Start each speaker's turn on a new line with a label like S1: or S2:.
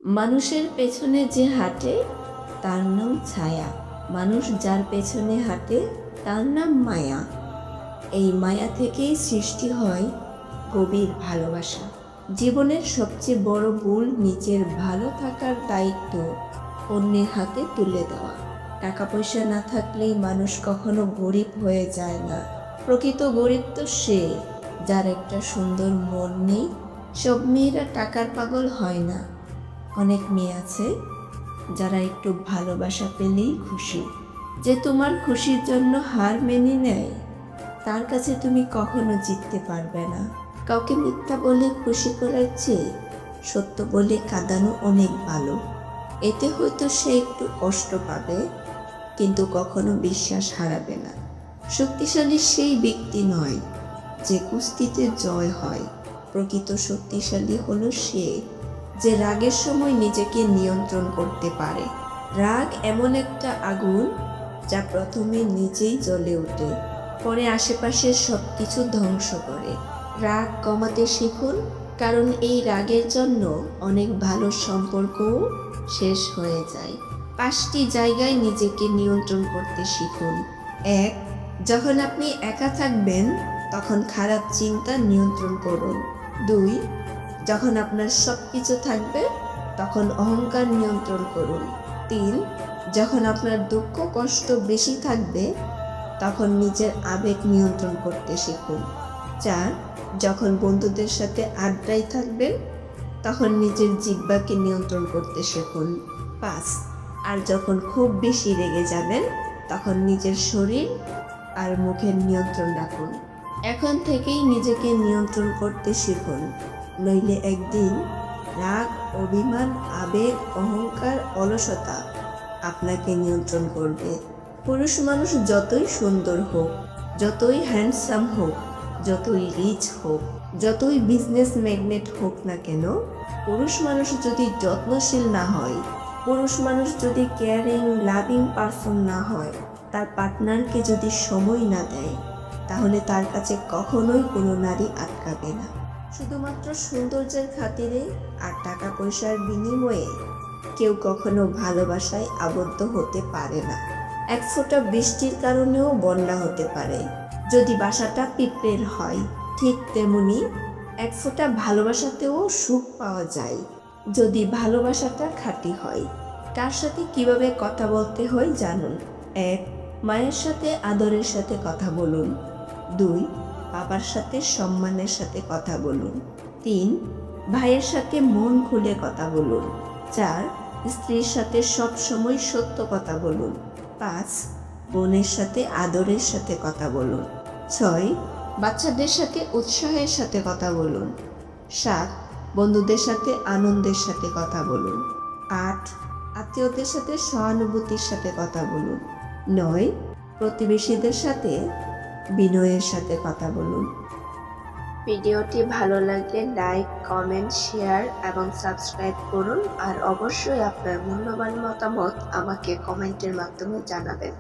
S1: মানুষের পেছনে যে হাঁটে তার নাম ছায়া, মানুষ যার পেছনে হাঁটে তার নাম মায়া। এই মায়া থেকেই সৃষ্টি হয় গভীর ভালোবাসা। জীবনের সবচেয়ে বড় ভুল নিজের ভালো থাকার দায়িত্ব অন্যের হাতে তুলে দেওয়া। টাকা পয়সা না থাকলেই মানুষ কখনো গরিব হয়ে যায় না। প্রকৃত গরিব তো সে যার একটা সুন্দর মন নেই। সব মেয়েরা টাকার পাগল হয় না। অনেক মেয়ে আছে যারা একটু ভালোবাসা পেলেই খুশি। যে তোমার খুশির জন্য হার মেনে নেয় তার কাছে তুমি কখনো জিততে পারবে না। কাউকে মিথ্যা বলে খুশি করার চেয়ে সত্য বলে কাঁদানো অনেক ভালো। এতে হয়তো সে একটু কষ্ট পাবে, কিন্তু কখনো বিশ্বাস হারাবে না। শক্তিশালী সেই ব্যক্তি নয় যে কুস্তিতে জয় হয়। প্রকৃত শক্তিশালী হলো সে যে রাগের সময় নিজেকে নিয়ন্ত্রণ করতে পারে। রাগ এমন একটা আগুন যা প্রথমে নিজেই জ্বলে ওঠে, পরে আশেপাশের সব কিছু ধ্বংস করে। রাগ কমাতে শিখুন, কারণ এই রাগের জন্য অনেক ভালো সম্পর্কও শেষ হয়ে যায়। 5টি জায়গায় নিজেকে নিয়ন্ত্রণ করতে শিখুন। 1. যখন আপনি একা থাকবেন তখন খারাপ চিন্তা নিয়ন্ত্রণ করুন। 2. যখন আপনার সব কিছু থাকবে তখন অহংকার নিয়ন্ত্রণ করুন। 3. যখন আপনার দুঃখ কষ্ট বেশি থাকবে তখন নিজের আবেগ নিয়ন্ত্রণ করতে শিখুন। 4. যখন বন্ধুদের সাথে আড্ডায় থাকবেন তখন নিজের জিহ্বাকে নিয়ন্ত্রণ করতে শিখুন। 5. আর যখন খুব বেশি রেগে যাবেন তখন নিজের শরীর আর মুখের নিয়ন্ত্রণ রাখুন। এখন থেকেই নিজেকে নিয়ন্ত্রণ করতে শিখুন, নইলে একদিন রাগ, অভিমান, আবেগ, অহংকার, অলসতা আপনাকে নিয়ন্ত্রণ করবে। পুরুষ মানুষ যতই সুন্দর হোক, যতই হ্যান্ডসাম হোক, যতই রিচ হোক, যতই বিজনেস ম্যাগনেট হোক না কেন, পুরুষ মানুষ যদি যত্নশীল না হয়, পুরুষ মানুষ যদি কেয়ারিং লাভিং পারসন না হয়, তার পার্টনারকে যদি সময় না দেয়, তাহলে তার কাছে কখনোই কোনো নারী আটকাবে না। শুধুমাত্র সৌন্দর্যের খাতিরে আর টাকা পয়সার বিনিময়ে কেউ কখনো ভালোবাসায় আবদ্ধ হতে পারে না। এক ফোঁটা বৃষ্টির কারণেও বন্যা হতে পারে যদি বাসাটা পিঁপড়ের হয়। ঠিক তেমনি এক ফোঁটা ভালোবাসাতেও সুখ পাওয়া যায় যদি ভালোবাসাটা খাঁটি হয়। কার সাথে কিভাবে কথা বলতে হয় জানুন। 1. মায়ের সাথে আদরের সাথে কথা বলুন। 2. বাবার সাথে সম্মানের সাথে কথা বলুন। 3. ভাইয়ের সাথে মন খুলে কথা বলুন। 4. স্ত্রীর সাথে সব সময় সত্য কথা বলুন। 5. বোনের সাথে আদরের সাথে কথা বলুন। 6. বাচ্চাদের সাথে উৎসাহের সাথে কথা বলুন। 7. বন্ধুদের সাথে আনন্দের সাথে কথা বলুন। 8. আত্মীয়দের সাথে সহানুভূতির সাথে কথা বলুন। 9. প্রতিবেশীদের সাথে বিনয়ের সাথে কথা বলুন। ভিডিওটি ভালো লাগলে লাইক, কমেন্ট, শেয়ার এবং সাবস্ক্রাইব করুন। আর অবশ্যই আপনার মূল্যবান মতামত আমাকে কমেন্টের মাধ্যমে জানাবেন।